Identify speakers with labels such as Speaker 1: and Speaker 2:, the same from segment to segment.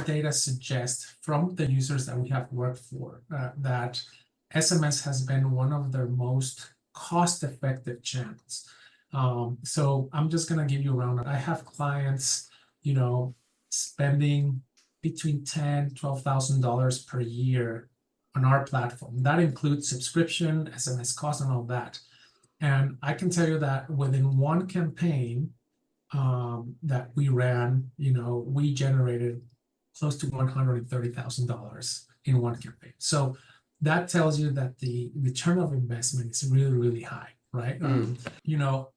Speaker 1: data suggests from the users that we have worked for that SMS has been one of their most cost-effective channels. So I'm just going to give you a roundup. I have clients, spending between $10,000-$12,000 per year on our platform. That includes subscription, SMS cost, and all that. And I can tell you that within one campaign that we ran, we generated close to $130,000 in one campaign. So that tells you that the return of investment is really, really high, right?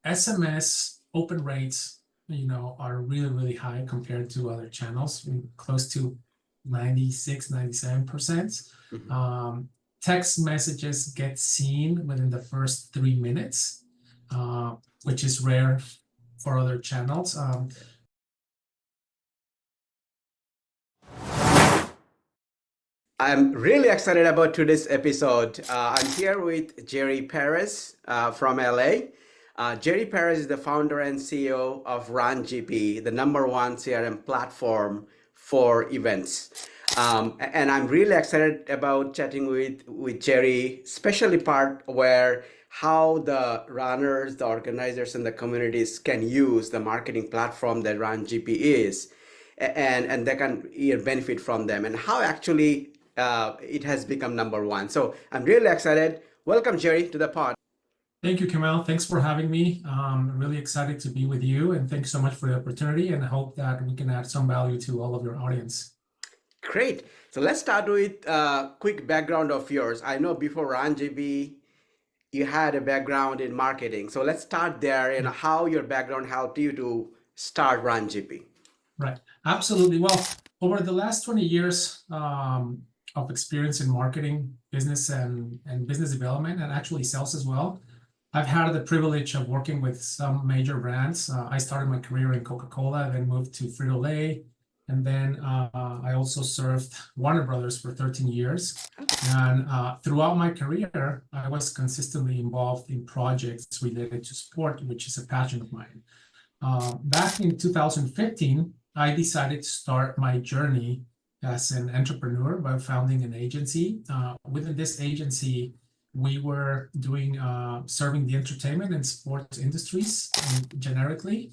Speaker 1: SMS open rates, are really, really high compared to other channels, close to 96, 97%. Text messages get seen within the first 3 minutes, which is rare for other channels.
Speaker 2: I'm really excited about today's episode. I'm here with Gerry Perez from LA. Gerry Perez is the founder and CEO of RUNGP, the #1 CRM platform for events. And I'm really excited about chatting with Gerry, especially part where how the runners, the organizers, and the communities can use the marketing platform that RUNGP is, and they can benefit from them, and how actually it has become #1. So I'm really excited. Welcome, Gerry, to the pod.
Speaker 1: Thank you, Kamal. Thanks for having me. I'm really excited to be with you, and thanks so much for the opportunity, and I hope that we can add some value to all of your audience.
Speaker 2: Great. So let's start with a quick background of yours. I know before RUNGP, you had a background in marketing. So let's start there and how your background helped you to start RUNGP.
Speaker 1: Right. Absolutely. Well, over the last 20 years of experience in marketing, business and business development, and actually sales as well, I've had the privilege of working with some major brands. I started my career in Coca-Cola, then moved to Frito-Lay, and then I also served Warner Brothers for 13 years. And throughout my career, I was consistently involved in projects related to sport, which is a passion of mine. Back in 2015, I decided to start my journey as an entrepreneur by founding an agency. Within this agency, we were doing serving the entertainment and sports industries generically.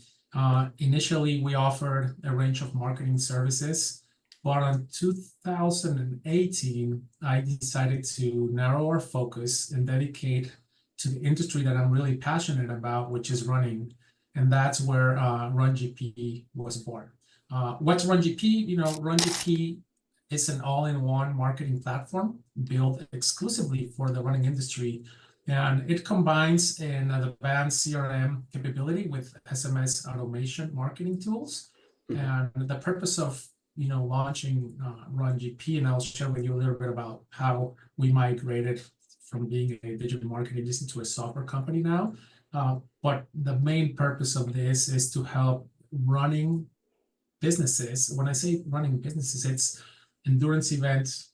Speaker 1: Initially, we offered a range of marketing services, but in 2018, I decided to narrow our focus and dedicate to the industry that I'm really passionate about, which is running, and that's where RUNGP was born. What's RUNGP? RUNGP is an all-in-one marketing platform built exclusively for the running industry, and it combines an advanced CRM capability with SMS automation marketing tools. And the purpose of launching RUNGP, and I'll share with you a little bit about how we migrated from being a digital marketing agency to a software company now. But the main purpose of this is to help running businesses. When I say running businesses, it's endurance events,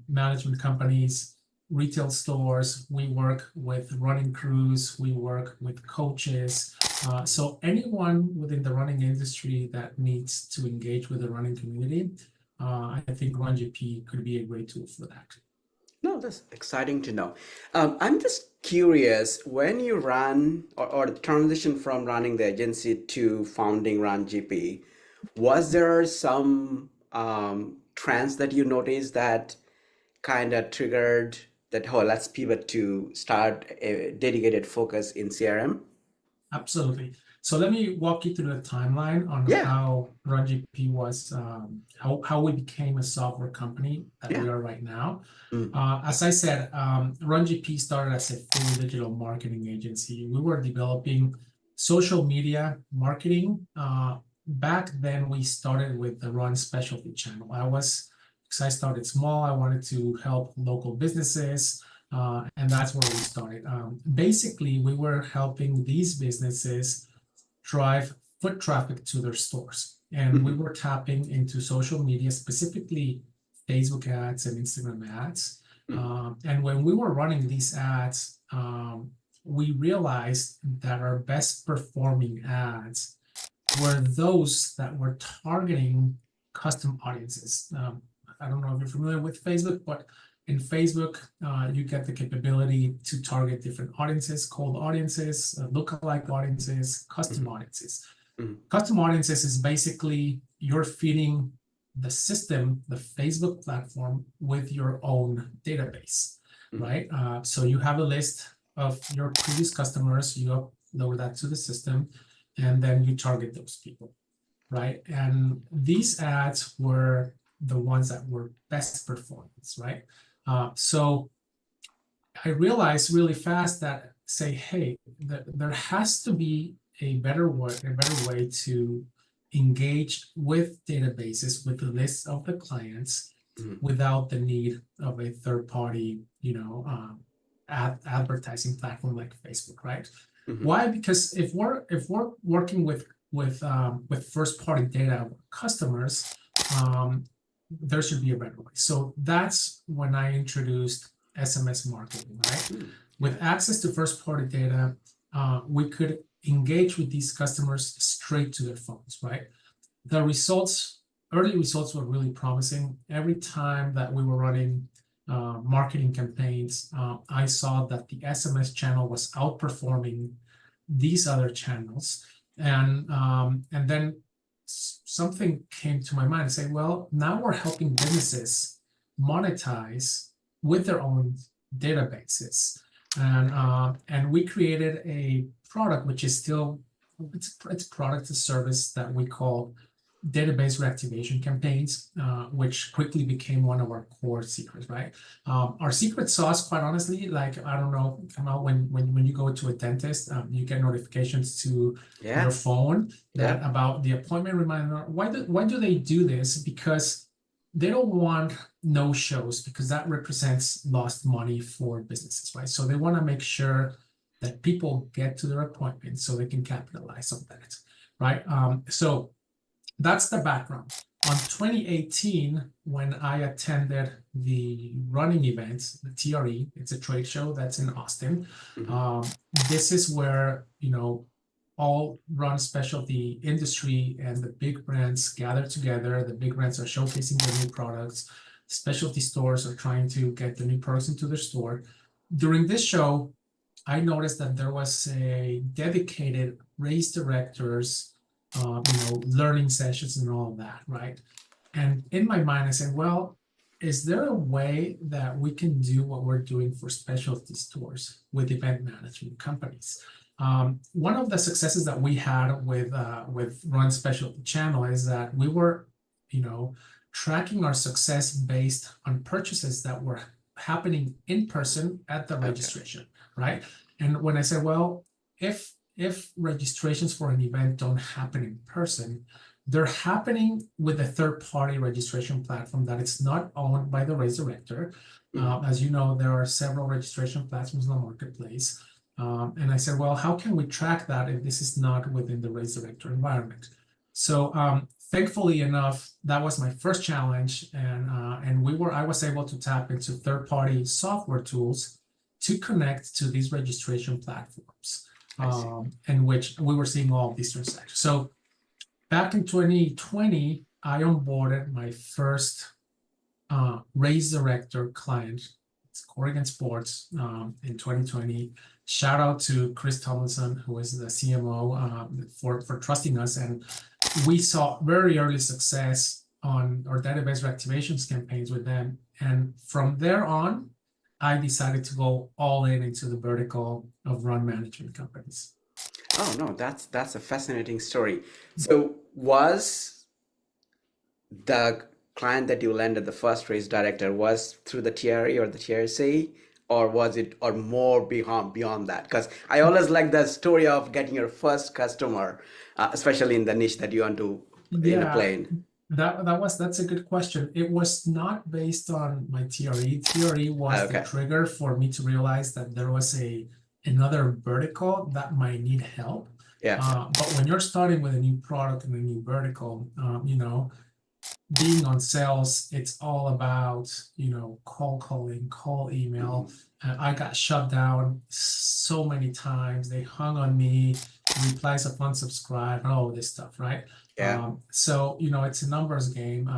Speaker 1: management companies, retail stores. We work with running crews. We work with coaches. So anyone within the running industry that needs to engage with the running community, I think RUNGP could be a great tool for that.
Speaker 2: No, that's exciting to know. I'm just curious, when you run or transition from running the agency to founding RUNGP, was there some trends that you noticed that kind of triggered that, let's pivot to start a dedicated focus in CRM?
Speaker 1: Absolutely. So let me walk you through the timeline on how RUNGP was, how we became a software company that we are right now. As I said, RUNGP started as a full digital marketing agency. We were developing social media marketing. Back then, we started with the Run Specialty channel. Because I started small, I wanted to help local businesses, and that's where we started. Basically, we were helping these businesses drive foot traffic to their stores. And we were tapping into social media, specifically Facebook ads and Instagram ads. And when we were running these ads, we realized that our best performing ads were those that were targeting custom audiences. I don't know if you're familiar with Facebook, but in Facebook, you get the capability to target different audiences, cold audiences, lookalike audiences, custom audiences. Custom audiences is basically you're feeding the system, the Facebook platform, with your own database, right? So you have a list of your previous customers, you upload that to the system, and then you target those people, right? And these ads were the ones that were best performance, right? So I realized really fast that hey, there has to be a better way to engage with databases, with the list of the clients, without the need of a third-party, advertising platform like Facebook, right? Why? Because if we're working with first-party data customers, there should be a better way. So that's when I introduced SMS marketing, right? With access to first-party data, we could engage with these customers straight to their phones, right? The early results were really promising. Every time that we were running marketing campaigns, I saw that the SMS channel was outperforming these other channels. And then something came to my mind and say, well, now we're helping businesses monetize with their own databases. And we created a product which is still, it's product to service that we call database reactivation campaigns, which quickly became one of our core secrets, right? Our secret sauce, quite honestly, like, I don't know, Kamal, when you go to a dentist, you get notifications to your phone that about the appointment reminder. Why do they do this? Because they don't want no-shows, because that represents lost money for businesses, right? So they want to make sure that people get to their appointment so they can capitalize on that, right? So that's the background. On 2018, when I attended the running event, the TRE, it's a trade show that's in Austin. This is where, all run specialty industry and the big brands gather together. The big brands are showcasing their new products. Specialty stores are trying to get the new products into their store. During this show, I noticed that there was a dedicated race directors, learning sessions and all of that, right? And in my mind, I said, well, is there a way that we can do what we're doing for specialty stores with event management companies? One of the successes that we had with Run Specialty Channel is that we were, tracking our success based on purchases that were happening in person at the registration, right? And when I said, well, if registrations for an event don't happen in person, they're happening with a third-party registration platform that is not owned by the race director. As you know, there are several registration platforms in the marketplace. And I said, well, how can we track that if this is not within the race director environment? So thankfully enough, that was my first challenge, and I was able to tap into third-party software tools to connect to these registration platforms, in which we were seeing all of these transactions. So back in 2020, I onboarded my first race director client. It's Oregon Sports in 2020. Shout out to Chris Tomlinson, who is the CMO, for trusting us. And we saw very early success on our database reactivations campaigns with them. And from there on, I decided to go all into the vertical of run management companies.
Speaker 2: Oh, no, that's a fascinating story. So was the client that you landed, the first race director, was through the TRE or the TRC, or was it, or more beyond that? Because I always like the story of getting your first customer, especially in the niche that you want to play in.
Speaker 1: That's a good question. It was not based on my TRE. TRE was the trigger for me to realize that there was another vertical that might need help. But when you're starting with a new product and a new vertical, being on sales, it's all about, cold calling, cold email. I got shut down so many times. They hung on me. replies upon subscribe, and all this stuff, right?
Speaker 2: Yeah.
Speaker 1: So, it's a numbers game.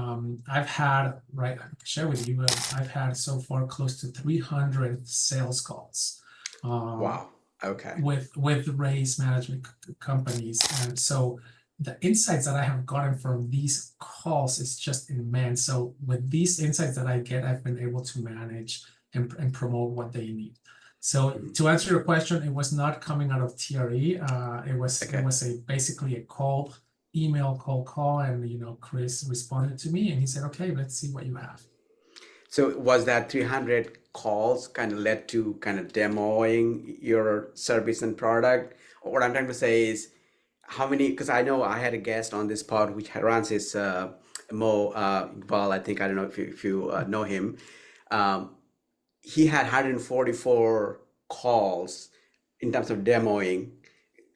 Speaker 1: I've had, right, I can share with you, I've had so far close to 300 sales calls.
Speaker 2: Wow. Okay.
Speaker 1: With raise management companies. And so the insights that I have gotten from these calls is just immense. So with these insights that I get, I've been able to manage and promote what they need. So to answer your question, it was not coming out of TRE. It was basically a email call, and Chris responded to me and he said, okay, let's see what you have.
Speaker 2: So was that 300 calls kind of led to kind of demoing your service and product? Or what I'm trying to say is how many, because I know I had a guest on this pod which runs his Mo Iqbal, I think, I don't know if you know him. He had 144 calls in terms of demoing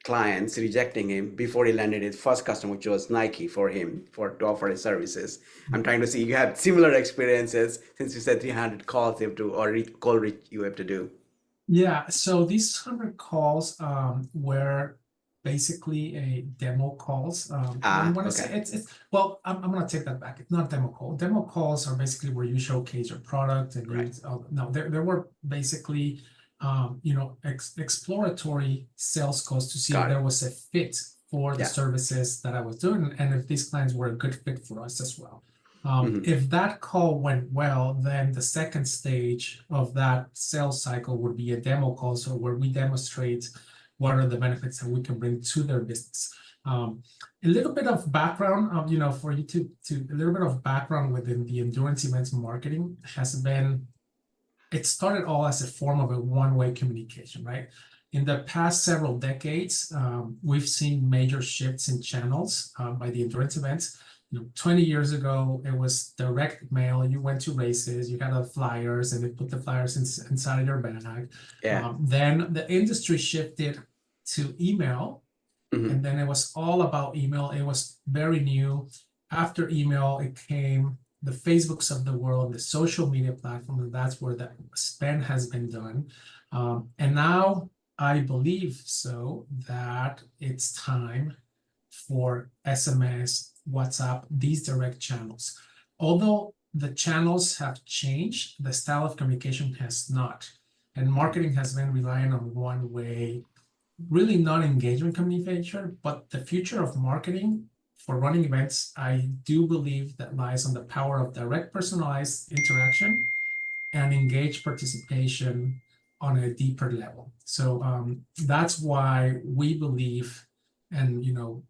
Speaker 2: clients rejecting him before he landed his first customer, which was Nike for him to offer his services. I'm trying to see you have similar experiences since you said 300 calls you have to, or call you have to do.
Speaker 1: Yeah, so these 100 calls were basically a demo calls. When I say it's well, I'm gonna take that back. It's not demo call. Demo calls are basically where you showcase your product and no, there were basically exploratory sales calls to see if there was a fit for the services that I was doing and if these clients were a good fit for us as well. If that call went well, then the second stage of that sales cycle would be a demo call, so where we demonstrate what are the benefits that we can bring to their business. A little bit of background, for you to a little bit of background within the endurance events marketing has been, it started all as a form of a one-way communication, right? In the past several decades, we've seen major shifts in channels by the endurance events. 20 years ago, it was direct mail. You went to races, you got the flyers, and they put the flyers inside of your bag. Then the industry shifted to email, and then it was all about email. It was very new. After email, it came the Facebooks of the world, the social media platform, and that's where the spend has been done. And now I believe so that it's time for SMS, WhatsApp, these direct channels. Although the channels have changed, the style of communication has not. And marketing has been relying on one way, really non-engagement communication, but the future of marketing for running events, I do believe that lies on the power of direct personalized interaction and engaged participation on a deeper level. So that's why we believe, and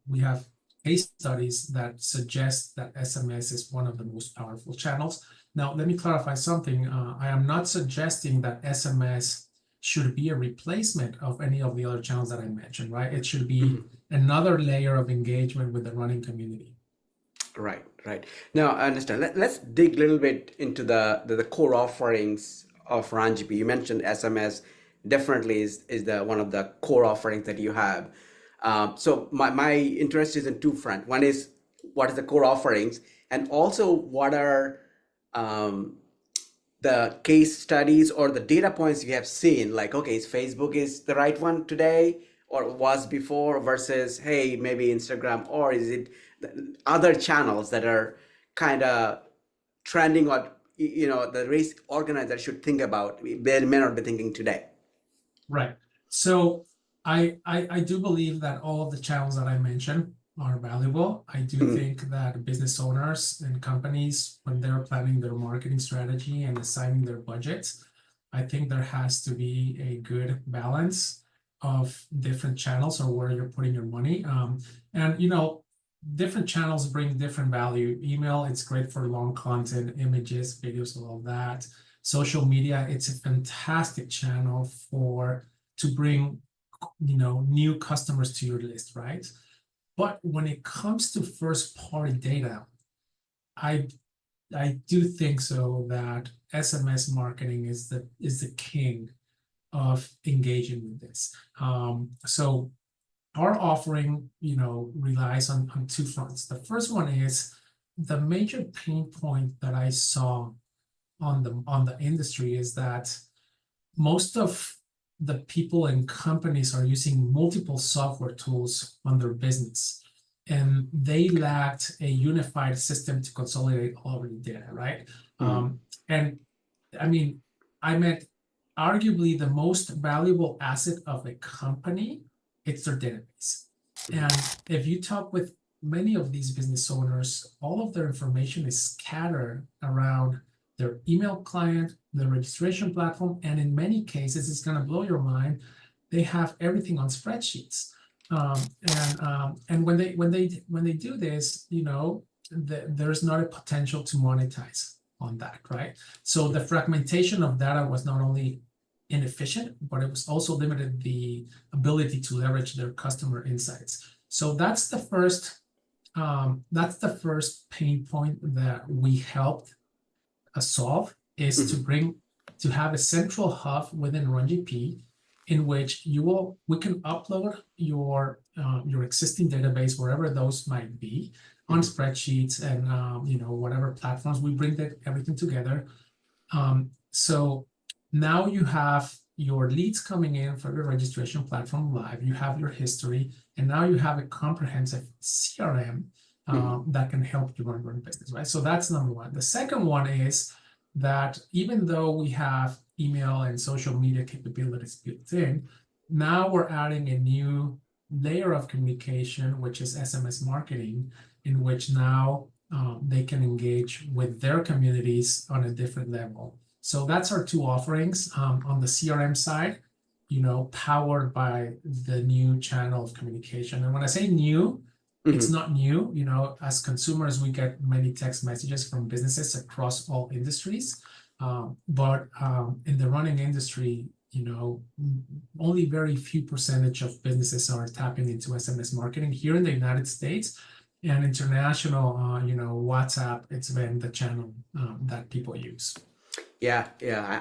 Speaker 1: we have case studies that suggest that SMS is one of the most powerful channels. Now, let me clarify something. I am not suggesting that SMS should be a replacement of any of the other channels that I mentioned, right? It should be another layer of engagement with the running community. Right.
Speaker 2: Now, I understand. Let's dig a little bit into the core offerings of RUNGP. You mentioned SMS definitely is one of the core offerings that you have. So my interest is in two fronts. One is what is the core offerings, and also what are the case studies or the data points you have seen, like, okay, is Facebook is the right one today or was before versus, hey, maybe Instagram, or is it other channels that are kind of trending what, the race organizer should think about, they may not be thinking today.
Speaker 1: Right. So I do believe that all of the channels that I mentioned are valuable. I do think that business owners and companies, when they're planning their marketing strategy and assigning their budgets, I think there has to be a good balance of different channels or where you're putting your money. And different channels bring different value. Email, it's great for long content, images, videos, all of that. Social media, it's a fantastic channel to bring new customers to your list, right? But when it comes to first party data, I do think so that SMS marketing is the king of engaging with this. So our offering, relies on two fronts. The first one is the major pain point that I saw on the industry is that most of the people and companies are using multiple software tools on their business, and they lacked a unified system to consolidate all of the data, right? And I mean, I meant arguably the most valuable asset of a company, it's their database. And if you talk with many of these business owners, all of their information is scattered around their email client, the registration platform, and in many cases, it's going to blow your mind, they have everything on spreadsheets. And when they do this, you know, there's not a potential to monetize on that, right? So the fragmentation of data was not only inefficient, but it was also limited the ability to leverage their customer insights. So that's the first pain point that we helped solve, is to have a central hub within RunGP in which we can upload your existing database, wherever those might be, on spreadsheets and you know, whatever platforms. We bring everything together. So now you have your leads coming in for your registration platform live. You have your history, and now you have a comprehensive CRM that can help you run business, right? So that's number one. The second one is that even though we have email and social media capabilities built in, now we're adding a new layer of communication, which is SMS marketing, in which now they can engage with their communities on a different level. So that's our two offerings on the CRM side, you know, powered by the new channel of communication. And when I say new, it's not new. You know, as consumers, we get many text messages from businesses across all industries. But in the running industry, you know, only very few percentage of businesses are tapping into SMS marketing here in the United States. And international, you know, WhatsApp, it's been the channel that people use.
Speaker 2: Yeah,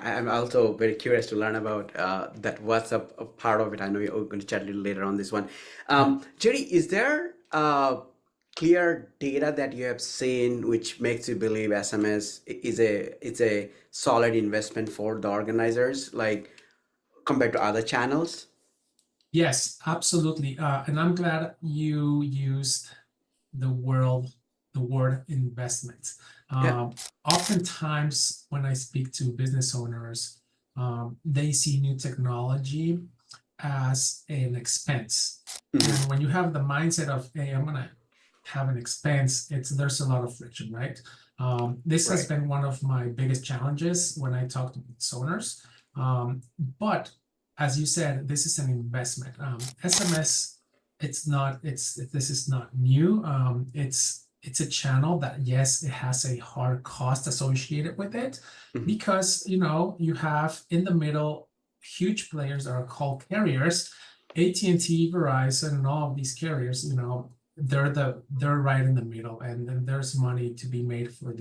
Speaker 2: I'm also very curious to learn about that WhatsApp part of it. I know you're going to chat a little later on this one. Gerry, is there clear data that you have seen which makes you believe SMS is a solid investment for the organizers, like compared to other channels?
Speaker 1: Yes, absolutely. And I'm glad you used the word investment. Oftentimes when I speak to business owners, they see new technology as an expense. And when you have the mindset of, hey, I'm gonna have an expense, there's a lot of friction, right? This has been one of my biggest challenges when I talk to business owners. But as you said, this is an investment. SMS, this is not new. It's a channel that, yes, it has a hard cost associated with it, because, you know, you have in the middle huge players that are called carriers, AT&T, Verizon, and all of these carriers. You know, they're right in the middle, and there's money to be made for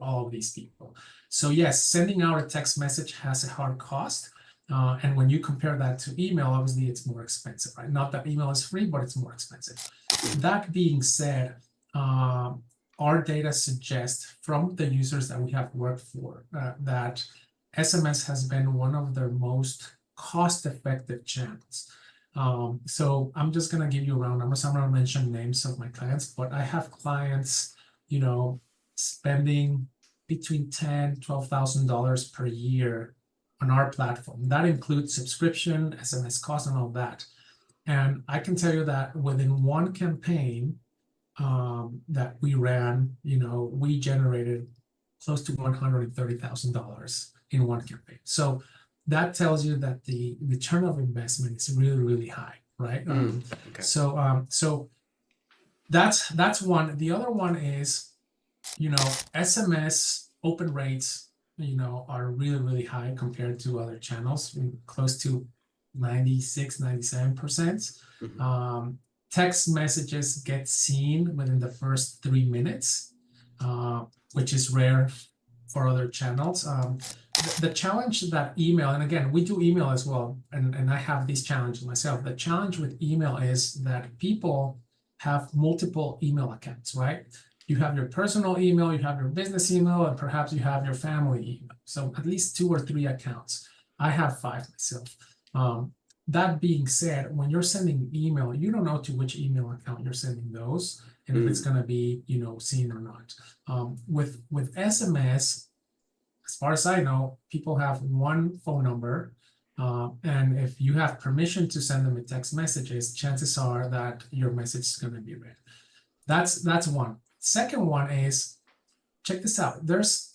Speaker 1: all of these people. So yes, sending out a text message has a hard cost. And when you compare that to email, obviously it's more expensive, right? Not that email is free, but it's more expensive. That being said, our data suggests from the users that we have worked for that SMS has been one of their most cost-effective channels. So I'm just going to give you round numbers. I'm not going to mention names of my clients, but I have clients, you know, spending between $10,000 to $12,000 per year on our platform. That includes subscription, SMS cost, and all that. And I can tell you that within one campaign that we ran, you know, we generated close to $130,000 in one campaign. So that tells you that the return of investment is really, really high, right? Okay. So that's one. The other one is, you know, SMS open rates, you know, are really, really high compared to other channels, close to 96, 97%. Text messages get seen within the first 3 minutes, which is rare for other channels. The challenge that email, and again, we do email as well, and I have these challenges myself. The challenge with email is that people have multiple email accounts, right? You have your personal email, you have your business email, and perhaps you have your family email. So at least 2 or 3 accounts. I have 5 myself. That being said, when you're sending email, you don't know to which email account you're sending those, and if it's going to be, seen or not. With SMS, as far as I know, people have one phone number, and if you have permission to send them a text messages, chances are that your message is going to be read. That's one. Second one is, check this out. There's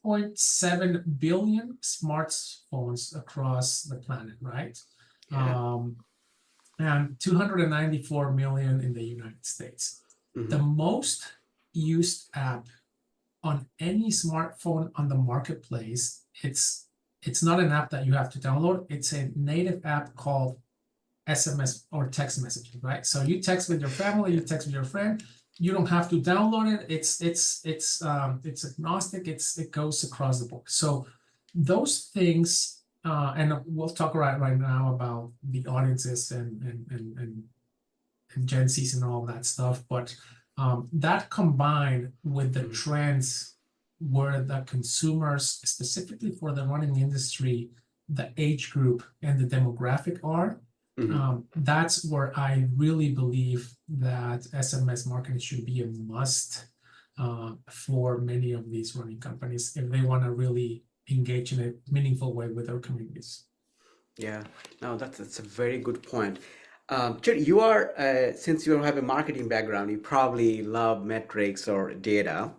Speaker 1: 6.7 billion smartphones across the planet, right?
Speaker 2: Yeah.
Speaker 1: And 294 million in the United States. The most used app on any smartphone on the marketplace, it's not an app that you have to download. It's a native app called SMS or text messaging, right? So you text with your family, you text with your friend. You don't have to download it. It's agnostic. It goes across the board. So those things, and we'll talk right now about the audiences and Gen Zs and all that stuff. But that combined with the trends where the consumers, specifically for the running industry, the age group and the demographic are, that's where I really believe that SMS marketing should be a must for many of these running companies if they want to really engage in a meaningful way with their communities.
Speaker 2: Yeah, no, that's a very good point. Gerry, you are, since you have a marketing background, you probably love metrics or data.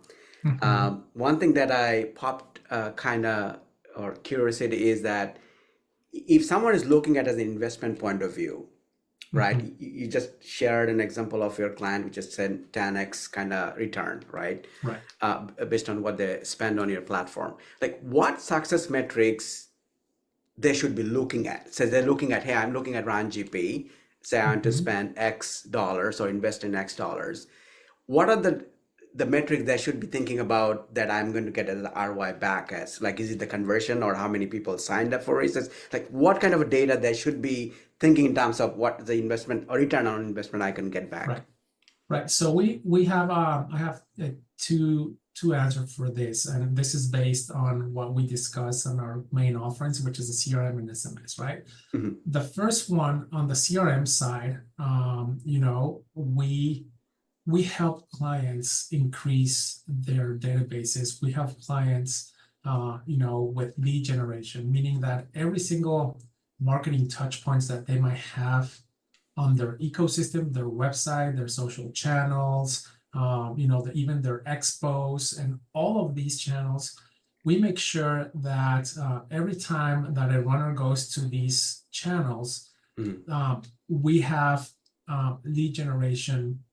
Speaker 2: One thing that I popped or curiosity is that if someone is looking at it as an investment point of view, right? You just shared an example of your client, which just said 10x kind of return, right?
Speaker 1: Right.
Speaker 2: Based on what they spend on your platform. Like, what success metrics they should be looking at? So they're looking at, hey, I'm looking at RUNGP, say I want to spend X dollars or invest in X dollars. What are the metrics they should be thinking about that I'm going to get an ROI back as? Like, is it the conversion or how many people signed up for races? Like, what kind of data they should be thinking in terms of what the investment or return on investment I can get back?
Speaker 1: Right. So we have I have two answers for this, and this is based on what we discuss on our main offerings, which is the CRM and SMS, right? The first one on the CRM side, we help clients increase their databases. We help clients, with lead generation, meaning that every single marketing touch points that they might have on their ecosystem, their website, their social channels, even their expos and all of these channels, we make sure that every time that a runner goes to these channels, we have lead generation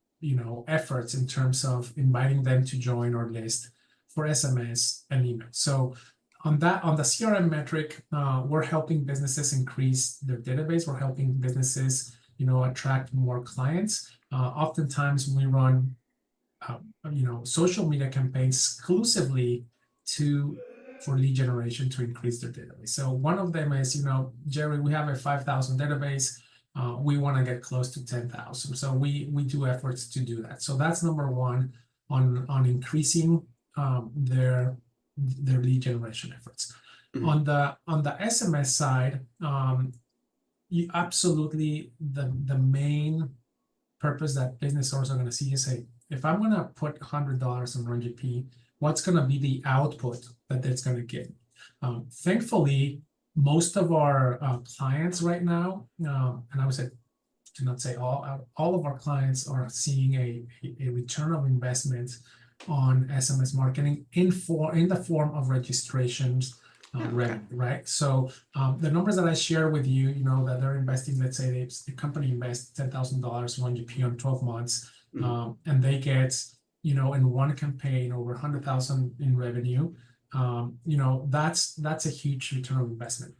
Speaker 1: efforts in terms of inviting them to join our list for SMS and email. So on the CRM metric, we're helping businesses increase their database. We're helping businesses, attract more clients. Oftentimes we run, social media campaigns exclusively for lead generation to increase their database. So one of them is, Gerry, we have a 5,000 database. We want to get close to 10,000. So we do efforts to do that. So that's number one on increasing their lead generation efforts. On the SMS side, you absolutely the main purpose that business owners are going to see is, hey, if I'm going to put $100 on RUNGP, what's going to be the output that it's going to get? Thankfully, most of our clients right now, and I would say, to not say all of our clients are seeing a return of investment on SMS marketing in the form of registrations revenue, right? So the numbers that I share with you, that they're investing, let's say the company invests $10,000 RUNGP on 12 months, and they get, in one campaign over 100,000 in revenue. That's a huge return of investment.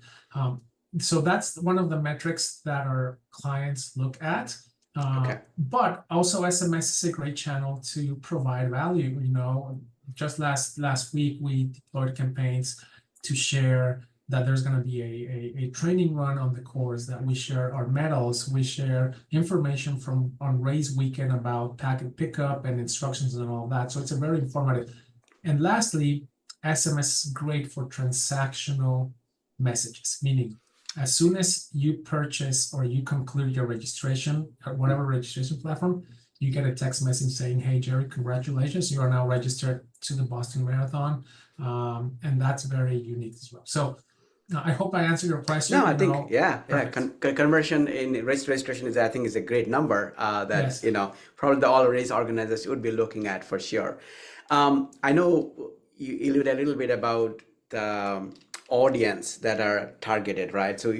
Speaker 1: So that's one of the metrics that our clients look at. But also SMS is a great channel to provide value. Just last week we deployed campaigns to share that there's going to be a training run on the course, that we share our medals, we share information on race weekend about packet pickup and instructions and all that. So it's a very informative. And lastly, SMS is great for transactional messages, meaning As soon as you purchase or you conclude your registration at whatever registration platform, you get a text message saying, "Hey, Gerry, congratulations. You are now registered to the Boston Marathon." And that's very unique as well. So I hope I answered your question.
Speaker 2: No, I think, yeah. Conversion in registration is, I think, is a great number that,
Speaker 1: Yes.
Speaker 2: Probably all race organizers would be looking at for sure. I know you alluded a little bit about the audience that are targeted, right? So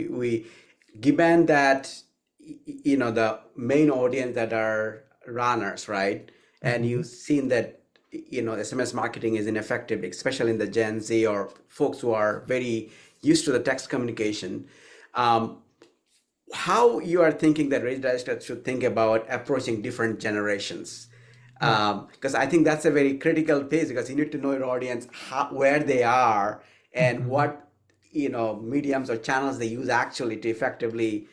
Speaker 2: given that, the main audience that are runners, right? And you've seen that, SMS marketing is ineffective, especially in the Gen Z or folks who are very used to the text communication. How you are thinking that registrars should think about approaching different generations? Because I think that's a very critical piece, because you need to know your audience, where they are, and what mediums or channels they use actually to effectively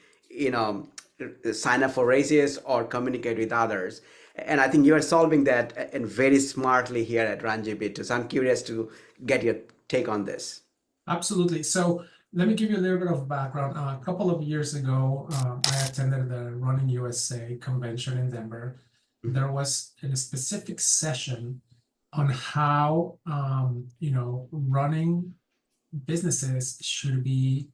Speaker 2: sign up for races or communicate with others. And I think you are solving that and very smartly here at RunGP too. So I'm curious to get your take on this.
Speaker 1: Absolutely. So let me give you a little bit of background. A couple of years ago, I attended the Running USA convention in Denver. There was a specific session on how running businesses should be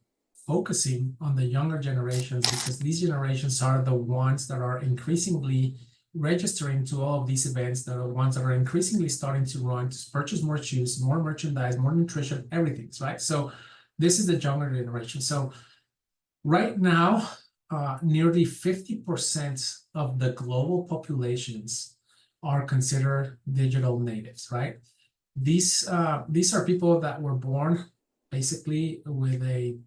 Speaker 1: focusing on the younger generations, because these generations are the ones that are increasingly registering to all of these events, that are the ones that are increasingly starting to run, to purchase more shoes, more merchandise, more nutrition, everything, right? So this is the younger generation. So right now, nearly 50% of the global populations are considered digital natives, right? These are people that were born basically with a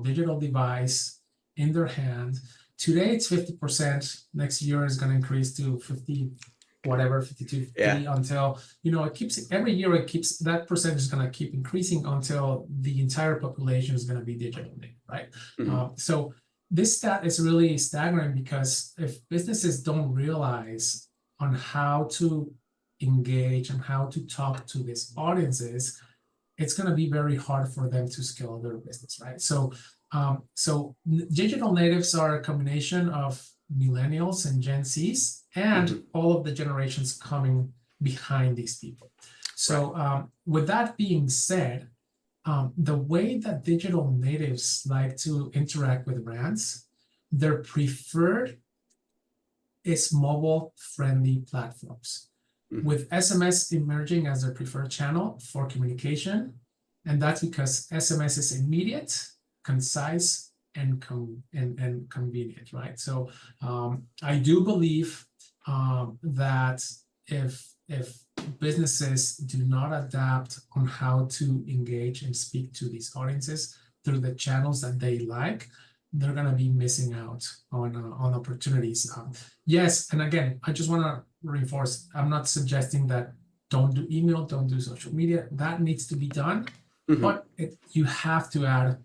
Speaker 1: digital device in their hand. Today it's 50%. Next year is going to increase to 50, whatever, 52, 50, until it keeps, every year it keeps, that percentage is going to keep increasing until the entire population is going to be digital native, right? So this stat is really staggering, because if businesses don't realize on how to engage and how to talk to these audiences, it's going to be very hard for them to scale their business, right? So digital natives are a combination of millennials and Gen Zs and all of the generations coming behind these people. So with that being said, the way that digital natives like to interact with brands, their preferred is mobile-friendly platforms, with SMS emerging as their preferred channel for communication. And that's because SMS is immediate, concise, and convenient, right? So I do believe that if businesses do not adapt on how to engage and speak to these audiences through the channels that they like, they're going to be missing out on opportunities. Yes, and again, I just want to reinforce, I'm not suggesting that don't do email, don't do social media. That needs to be done, but you have to add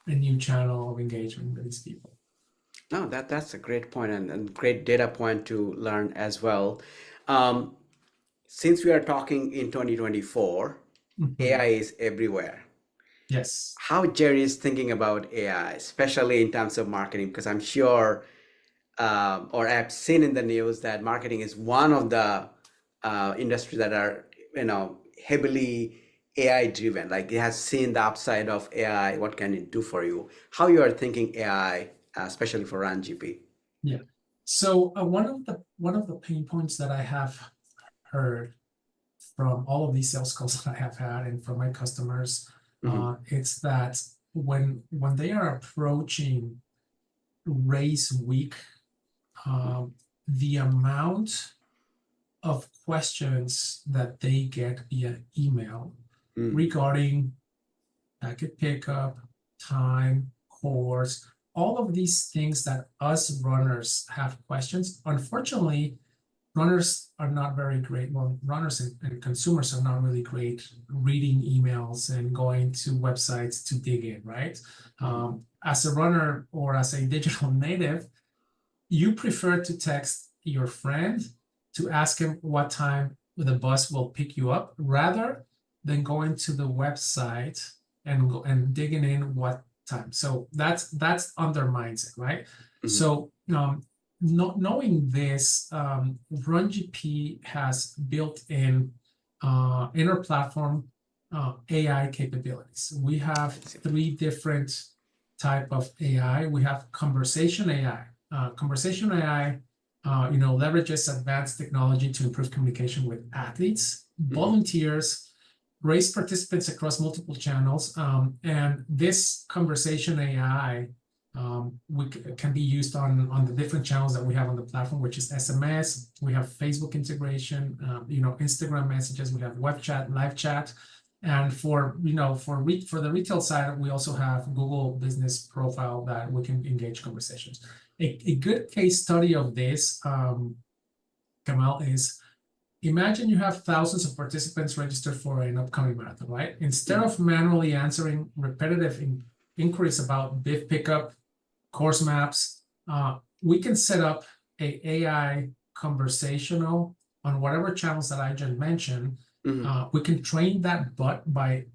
Speaker 1: a new channel of engagement with these people.
Speaker 2: No, that's a great point, and great data point to learn as well. Since we are talking in 2024, AI is everywhere.
Speaker 1: Yes.
Speaker 2: How Gerry is thinking about AI, especially in terms of marketing, because I'm sure, or I've seen in the news that marketing is one of the industries that are, heavily AI driven. Like, it has seen the upside of AI. What can it do for you? How you are thinking AI, especially for RunGP?
Speaker 1: Yeah. So one of the pain points that I have heard from all of these sales calls that I have had and from my customers, it's that when they are approaching race week, the amount of questions that they get via email regarding packet pickup, time, course, all of these things that us runners have questions. Unfortunately, runners are not very great. Well, runners and consumers are not really great reading emails and going to websites to dig in, right? As a runner or as a digital native, you prefer to text your friend to ask him what time the bus will pick you up, rather than going to the website and digging in what time. So that's on their mindset, right?
Speaker 2: Mhm.
Speaker 1: So knowing this, RunGP has built in our platform AI capabilities. We have three different type of AI. We have conversation AI. Conversation AI, leverages advanced technology to improve communication with athletes, volunteers, race participants across multiple channels. And this conversation AI can be used on the different channels that we have on the platform, which is SMS. We have Facebook integration, Instagram messages. We have web chat, live chat. And for the retail side, we also have Google Business Profile that we can engage conversations. A good case study of this, Kamal, is imagine you have thousands of participants registered for an upcoming marathon, right? Instead of manually answering repetitive inquiries about BIF pickup, course maps, we can set up a AI conversational on whatever channels that I just mentioned. We can train that bot by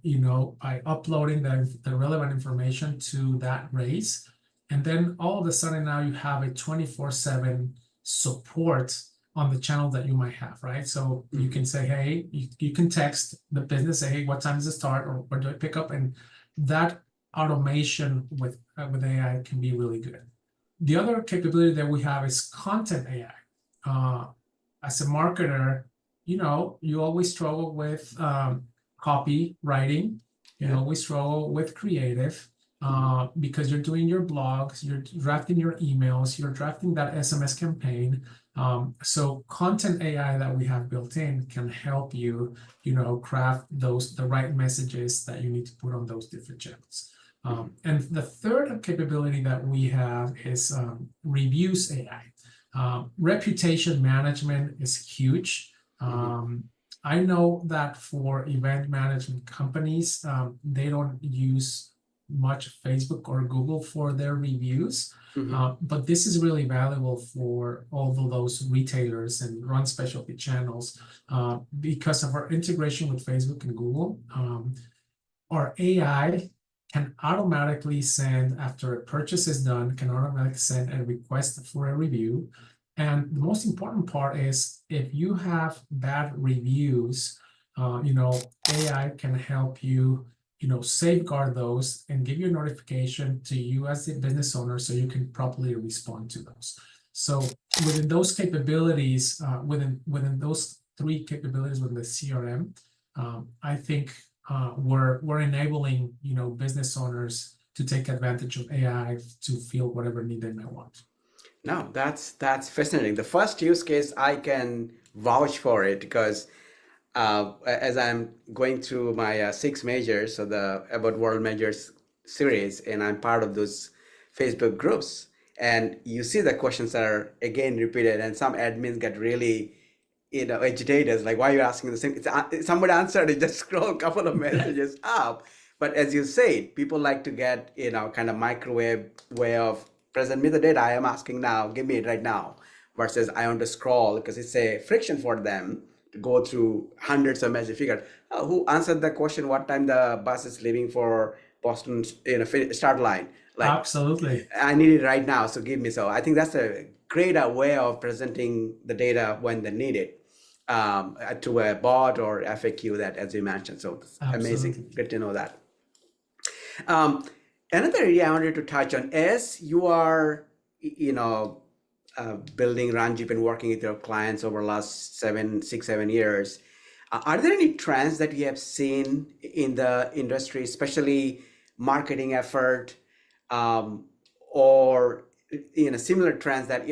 Speaker 1: uploading the relevant information to that race. And then all of a sudden now you have a 24/7 support on the channel that you might have, right? So you can say, hey, you can text the business, say, hey, what time does it start, or where do I pick up? And that automation with AI can be really good. The other capability that we have is content AI. As a marketer, you always struggle with copywriting. You always struggle with creative because you're doing your blogs, you're drafting your emails, you're drafting that SMS campaign. So content AI that we have built in can help you, craft the right messages that you need to put on those different channels. And the third capability that we have is reviews AI. Reputation management is huge. I know that for event management companies, they don't use much Facebook or Google for their reviews. But this is really valuable for all of those retailers and run specialty channels because of our integration with Facebook and Google. Our AI can automatically send, after a purchase is done, can automatically send a request for a review. And the most important part is if you have bad reviews, AI can help you, safeguard those and give you a notification to you as the business owner so you can properly respond to those. So within those capabilities, within those three capabilities within the CRM, I think we're enabling, business owners to take advantage of AI to fill whatever need they may want.
Speaker 2: No, that's fascinating. The first use case, I can vouch for it because as I'm going through my 6 majors, so the About World Majors series, and I'm part of those Facebook groups, and you see the questions that are again repeated, and some admins get really agitated, like, why are you asking the same? Somebody answered it, just scroll a couple of messages up. But as you say, people like to get kind of microwave way of present me the data I am asking now, give me it right now, versus I want to scroll because it's a friction for them to go through hundreds of messages. Figure who answered the question, what time the bus is leaving for Boston start line. Like,
Speaker 1: absolutely,
Speaker 2: I need it right now, so give me. So I think that's a great way of presenting the data when they need it to a bot or FAQ, that as you mentioned. So it's amazing. Good to know that. Another area I wanted to touch on, as you are, building RUNGP and working with your clients over the last 6-7 years, are there any trends that you have seen in the industry, especially marketing effort, or similar trends that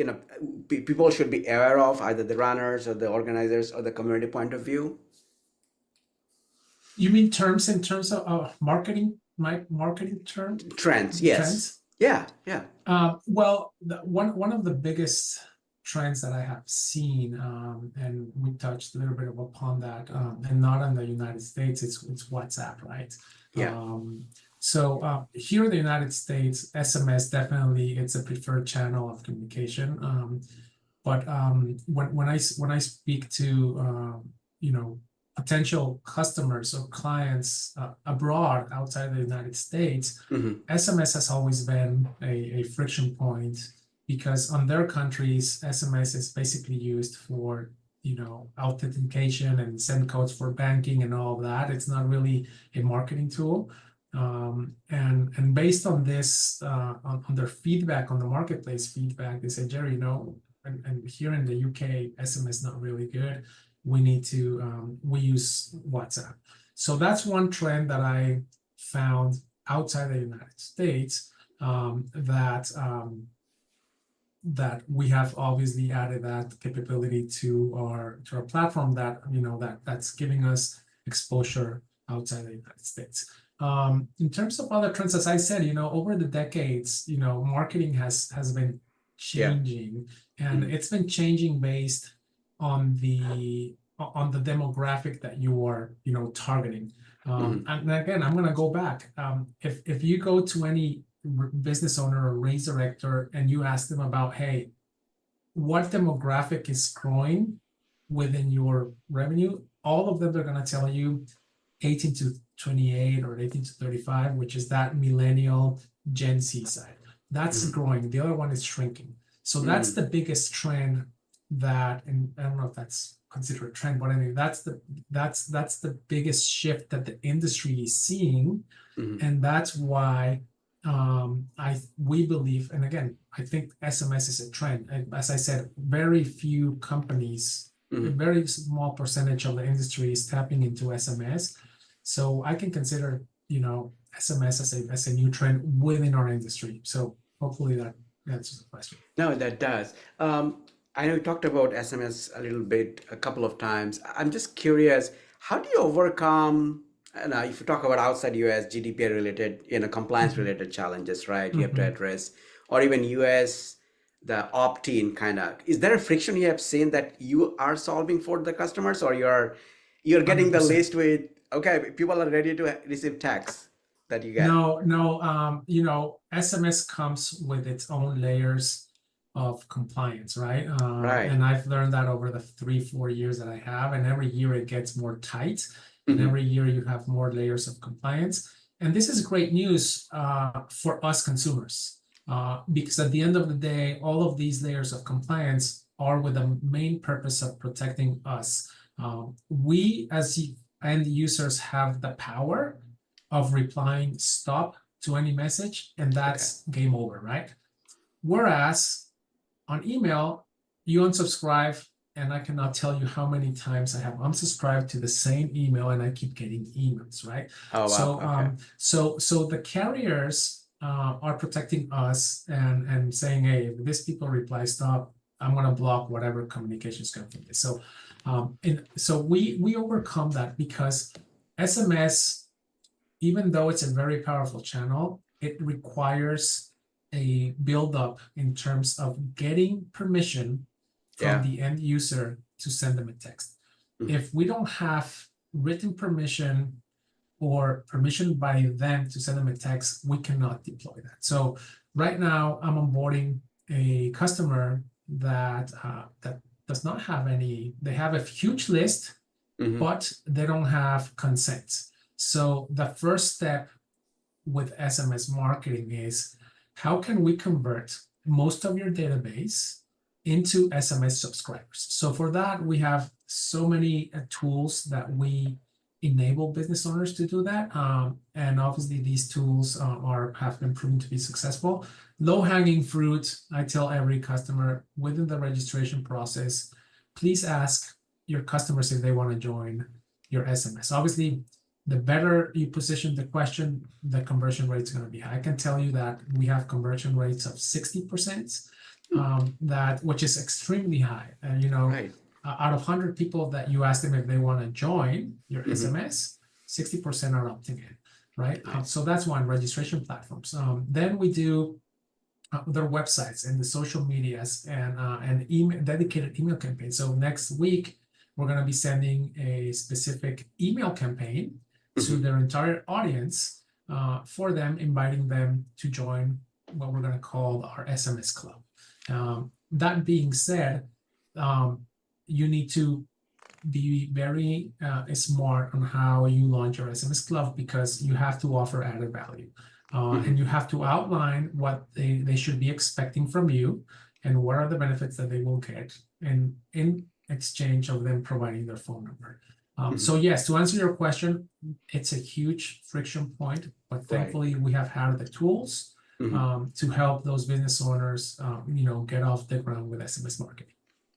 Speaker 2: people should be aware of, either the runners or the organizers or the community point of view?
Speaker 1: You mean in terms of marketing? My marketing terms?
Speaker 2: Trends, yes.
Speaker 1: Trends?
Speaker 2: Yeah.
Speaker 1: Well, one of the biggest trends that I have seen, and we touched a little bit upon that, and not in the United States, it's WhatsApp, right?
Speaker 2: Yeah.
Speaker 1: So here in the United States, SMS definitely it's a preferred channel of communication. But when I speak to potential customers or clients abroad outside the United States,
Speaker 2: Mm-hmm.
Speaker 1: SMS has always been a friction point because on their countries, SMS is basically used for, authentication and send codes for banking and all of that. It's not really a marketing tool. And based on this, on their feedback, on the marketplace feedback, they said, Gerry, and here in the UK, SMS not really good. We need to, we use WhatsApp. So that's one trend that I found outside the United States, that we have obviously added that capability to our platform that's giving us exposure outside the United States. In terms of other trends, as I said, over the decades, marketing has been changing, and it's been changing based on the demographic that you are, targeting. And again, I'm going to go back. If you go to any business owner or raise director and you ask them about, hey, what demographic is growing within your revenue, all of them are going to tell you 18 to 28 or 18 to 35, which is that millennial Gen Z side. That's growing. The other one is shrinking. So that's the biggest trend that, and I don't know if that's considered a trend, but I mean that's the biggest shift that the industry is seeing, and that's why we believe, and again, I think SMS is a trend. And as I said, very few companies, a very small percentage of the industry is tapping into SMS. So I can consider, SMS as a new trend within our industry. So hopefully that answers the question.
Speaker 2: No, that does. I know you talked about SMS a little bit, a couple of times. I'm just curious, how do you overcome, if you talk about outside US, GDPR related, compliance related challenges, right? You have to address, or even US, the opt-in kind of. Is there a friction you have seen that you are solving for the customers, or you're getting 100%. The list with, okay, people are ready to receive tax that you get?
Speaker 1: No, SMS comes with its own layers of compliance, right?
Speaker 2: Right.
Speaker 1: And I've learned that over the 3-4 years that I have, and every year it gets more tight, and every year you have more layers of compliance. And this is great news for us consumers, because at the end of the day, all of these layers of compliance are with the main purpose of protecting us. We as end users have the power of replying stop to any message, and that's game over, right? Whereas on email, you unsubscribe, and I cannot tell you how many times I have unsubscribed to the same email, and I keep getting emails, right?
Speaker 2: Oh, wow.
Speaker 1: So the carriers are protecting us and saying, hey, if these people reply stop, I'm going to block whatever communications come from this. So we overcome that because SMS, even though it's a very powerful channel, it requires a build-up in terms of getting permission from the end user to send them a text. If we don't have written permission or permission by them to send them a text, we cannot deploy that. So right now, I'm onboarding a customer that does not have any. They have a huge list, but they don't have consent. So the first step with SMS marketing is, how can we convert most of your database into SMS subscribers? So for that, we have so many tools that we enable business owners to do that. And obviously these tools have been proven to be successful. Low-hanging fruit, I tell every customer within the registration process, please ask your customers if they want to join your SMS. Obviously, the better you position the question, the conversion rate is going to be high. I can tell you that we have conversion rates of 60%, which is extremely high. Right. Out of 100 people that you ask them if they want to join your SMS, 60% are opting in, right? Nice. So that's one, registration platforms. Then we do their websites and the social medias and dedicated email campaigns. So next week, we're going to be sending a specific email campaign to their entire audience for them, inviting them to join what we're going to call our SMS club. That being said, you need to be very smart on how you launch your SMS Glove, because you have to offer added value. And you have to outline what they should be expecting from you and what are the benefits that they will get in exchange of them providing their phone number. So yes, to answer your question, it's a huge friction point, but thankfully we have had the tools to help those business owners, get off the ground with SMS marketing.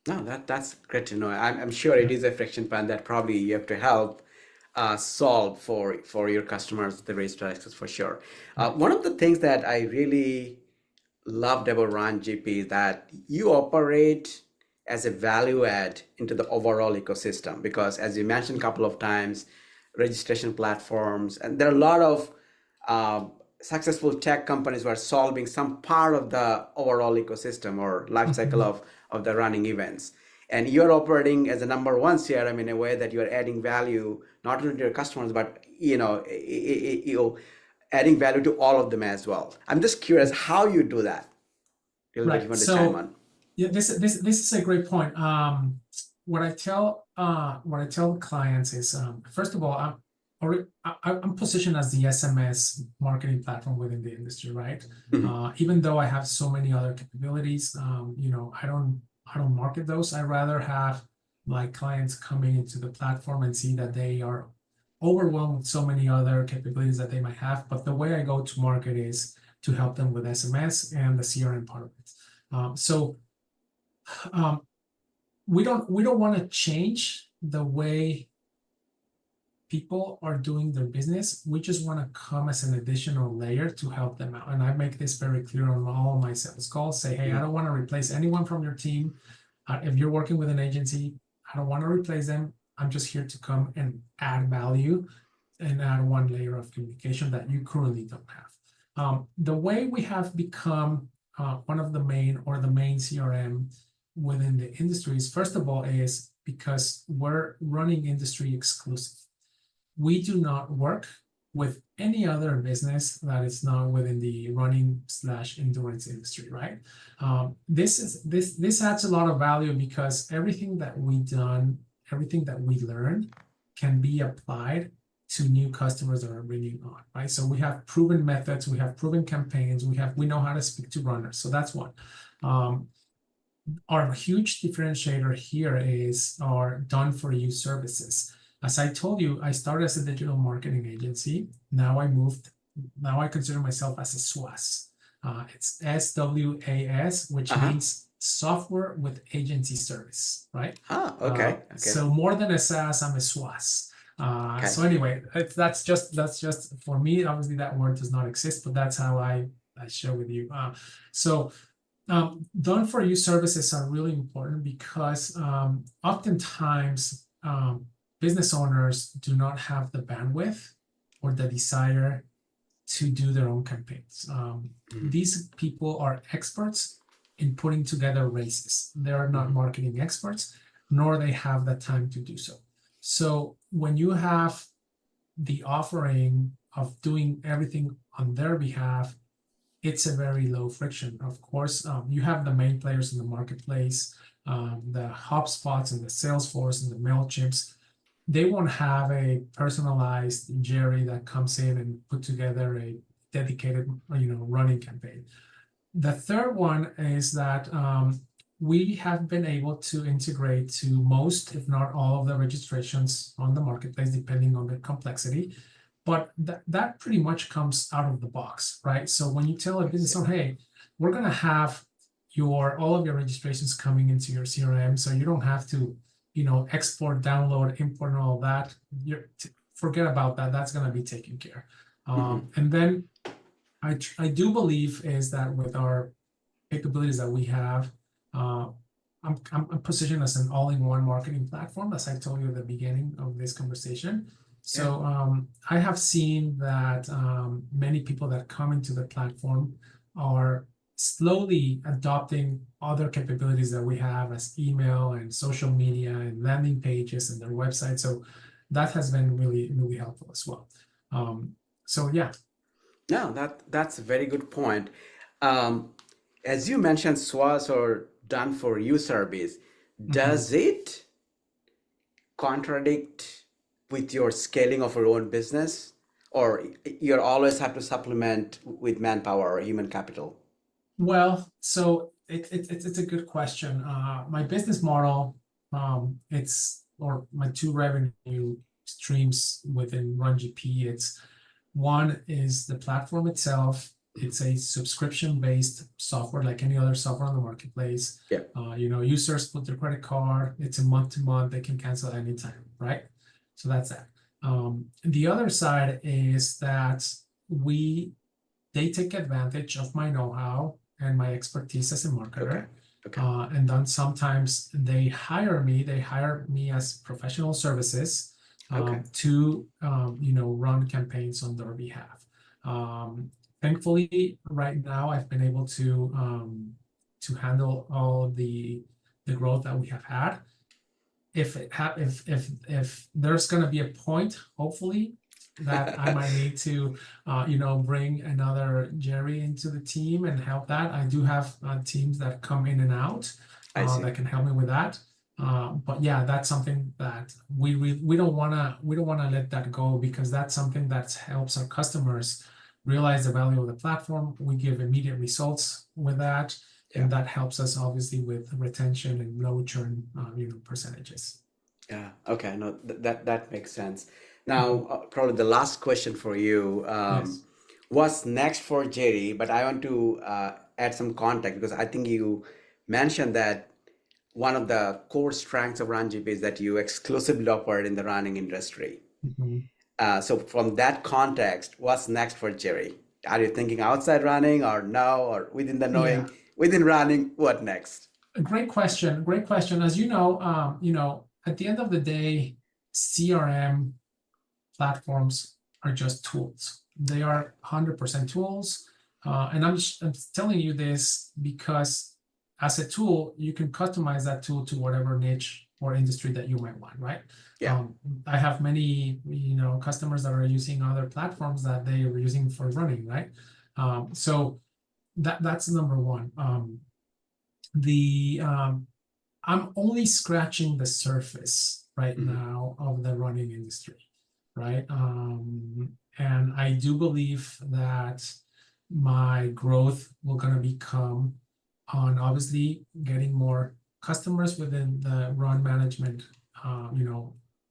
Speaker 2: No, that's great to know. I'm sure it is a friction point that probably you have to help solve for your customers, the race access for sure. One of the things that I really loved about RunGP is that you operate as a value add into the overall ecosystem, because as you mentioned a couple of times, registration platforms, and there are a lot of successful tech companies who are solving some part of the overall ecosystem or life cycle of the running events. And you're operating as a number one CRM in a way that you're adding value, not only to your customers, but adding value to all of them as well. I'm just curious how you do that.
Speaker 1: Right. So yeah, this is a great point. What I tell clients is, first of all, I'm positioned as the SMS marketing platform within the industry, right? Even though I have so many other capabilities, I don't market those. I rather have my clients coming into the platform and see that they are overwhelmed with so many other capabilities that they might have. But the way I go to market is to help them with SMS and the CRM part of it. We don't want to change the way people are doing their business. We just want to come as an additional layer to help them out. And I make this very clear on all my sales calls. Say, hey, I don't want to replace anyone from your team. If you're working with an agency, I don't want to replace them. I'm just here to come and add value and add one layer of communication that you currently don't have. The way we have become one of the main CRM within the industry is, first of all, is because we're running industry exclusive. We do not work with any other business that is not within the running/endurance industry, right? This adds a lot of value because everything that we learn can be applied to new customers that are bringing on, right? So we have proven methods, we have proven campaigns, we know how to speak to runners. So that's one. Our huge differentiator here is our done-for-you services. As I told you, I started as a digital marketing agency. Now I consider myself as a SWAS. It's SWAS, which means software with agency service, right?
Speaker 2: Okay.
Speaker 1: So more than a SaaS, I'm a SWAS. So anyway, that's just for me. Obviously, that word does not exist, but that's how I share with you. Done for you services are really important because oftentimes business owners do not have the bandwidth or the desire to do their own campaigns. These people are experts in putting together races. They are not marketing experts, nor they have the time to do so. So when you have the offering of doing everything on their behalf, it's a very low friction. Of course, you have the main players in the marketplace, the HubSpots and the Salesforce and the MailChimps. They won't have a personalized Gerry that comes in and put together a dedicated, running campaign. The third one is that we have been able to integrate to most, if not all, of the registrations on the marketplace, depending on the complexity. But that pretty much comes out of the box, right? So when you tell a business owner, hey, we're going to have all of your registrations coming into your CRM, so you don't have to, export, download, import, and all that. Forget about that. That's going to be taken care. And then I do believe is that with our capabilities that we have, I'm positioned as an all-in-one marketing platform, as I told you at the beginning of this conversation. So I have seen that many people that come into the platform are slowly adopting other capabilities that we have as email and social media and landing pages and their website. So that has been really, really helpful as well.
Speaker 2: No, that's a very good point. As you mentioned, SWAS or done for you service, does it contradict with your scaling of your own business, or you always have to supplement with manpower or human capital?
Speaker 1: Well, so it's a good question. My business model, or my two revenue streams within RunGP, one is the platform itself. It's a subscription-based software like any other software on the marketplace.
Speaker 2: Yeah.
Speaker 1: Users put their credit card, it's a month-to-month, they can cancel anytime, right? So that's that. The other side is that they take advantage of my know-how and my expertise as a marketer.
Speaker 2: Okay.
Speaker 1: And then sometimes they hire me as professional services to run campaigns on their behalf. Thankfully, right now I've been able to handle all of the growth that we have had. If there's going to be a point, hopefully, that I might need to, bring another Gerry into the team and help that. I do have teams that come in and out that can help me with that. But yeah, that's something that we don't wanna let that go, because that's something that helps our customers realize the value of the platform. We give immediate results with that, and that helps us obviously with retention and low churn, percentages.
Speaker 2: Yeah. Okay. No, that makes sense. Now, probably the last question for you.
Speaker 1: Yes.
Speaker 2: What's next for Gerry? But I want to add some context, because I think you mentioned that one of the core strengths of RunGP is that you exclusively operate in the running industry. So from that context, what's next for Gerry? Are you thinking outside running, or no, or within the knowing, within running, what next?
Speaker 1: Great question. Great question. As you know, at the end of the day, CRM platforms are just tools. They are 100% tools. And I'm telling you this because as a tool, you can customize that tool to whatever niche or industry that you might want, right?
Speaker 2: Yeah.
Speaker 1: I have many, customers that are using other platforms that they are using for running, right? So that's number one. I'm only scratching the surface right now of the running industry, right? And I do believe that my growth will gonna become on obviously getting more customers within the run management,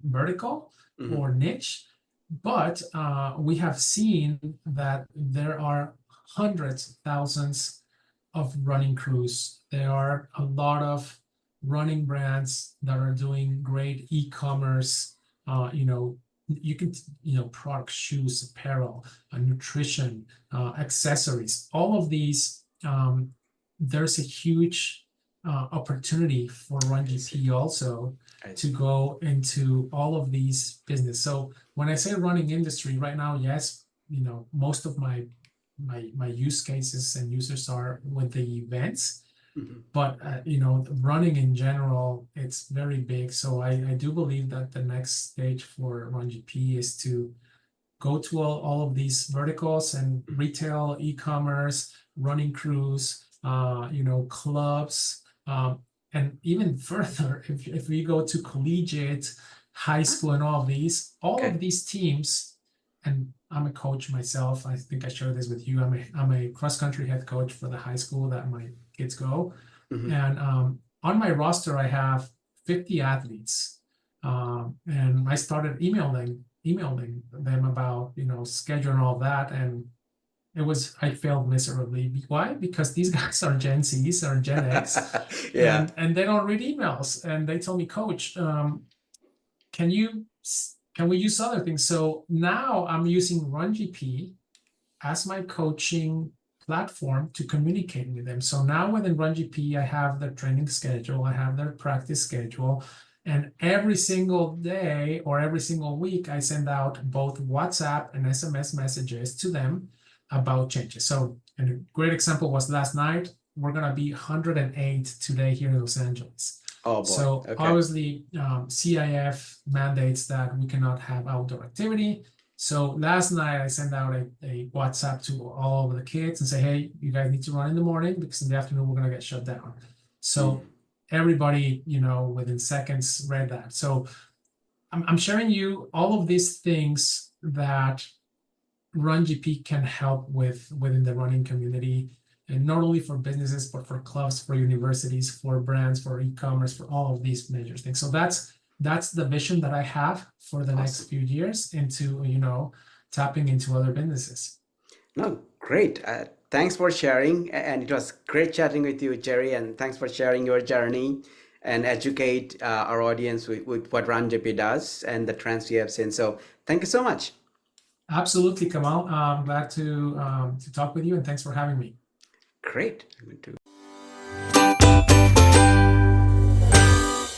Speaker 1: vertical or niche. But we have seen that there are hundreds, thousands of running crews. There are a lot of running brands that are doing great e-commerce, you can, products, shoes, apparel, nutrition, accessories, all of these. There's a huge opportunity for RunGP also to go into all of these business. So when I say running industry right now, yes, most of my use cases and users are with the events. But running in general, it's very big. So I do believe that the next stage for RunGP is to go to all of these verticals and retail, e-commerce, running crews, clubs, and even further, if we go to collegiate, high school, and all of these teams. And I'm a coach myself. I think I shared this with you. I'm a cross-country head coach for the high school that my kids go. And on my roster, I have 50 athletes. And I started emailing them about, schedule and all that. And I failed miserably. Why? Because these guys are Gen Zs or Gen X. And they don't read emails. And they told me, Coach, can we use other things? So now I'm using RunGP as my coaching platform to communicate with them. So now within RunGP, I have their training schedule, I have their practice schedule, and every single day or every single week, I send out both WhatsApp and SMS messages to them about changes. So, and a great example was last night. We're gonna be 108 today here in Los Angeles.
Speaker 2: Oh boy.
Speaker 1: So obviously, CIF mandates that we cannot have outdoor activity. So last night I sent out a WhatsApp to all of the kids and say, hey, you guys need to run in the morning because in the afternoon we're gonna get shut down. So everybody, within seconds read that. So I'm sharing you all of these things that RunGP can help with within the running community, and not only for businesses, but for clubs, for universities, for brands, for e-commerce, for all of these major things. So that's the vision that I have for the next few years into, tapping into other businesses.
Speaker 2: No, great. Thanks for sharing. And it was great chatting with you, Gerry. And thanks for sharing your journey and educate our audience with what RunGP does and the trends we have seen. So thank you so much.
Speaker 1: Absolutely, Kamal. I'm glad to talk with you, and thanks for having me.
Speaker 2: Great. I'm going to